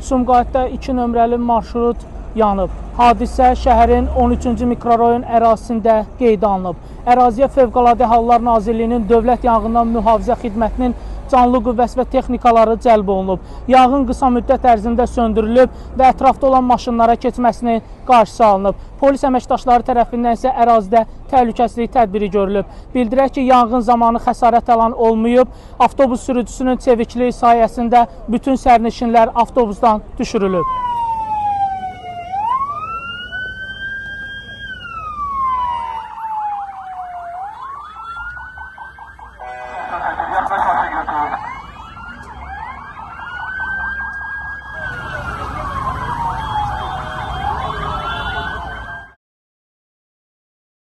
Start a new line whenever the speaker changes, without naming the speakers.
Sumqayıtda 2 nömrəli marşrut yanıb. Hadisə şəhərin 13-cü mikrorayon ərazisində qeydə alınıb. Əraziyə Fövqəladə Hallar Nazirliyinin Dövlət Yanğından Mühafizə Xidmətinin canlı qüvvəsi və texnikaları cəlb olunub. Yanğın qısa müddət ərzində söndürülüb və ətrafda olan maşınlara keçməsinin qarşısı alınıb. Polis əməkdaşları tərəfindən isə ərazidə təhlükəsizlik tədbiri görülüb. Bildirək ki, yanğın zamanı xəsarət alan olmayıb. Avtobus sürücüsünün çevikliyi sayəsində bütün sərnişinlər avtobusdan düşürülüb.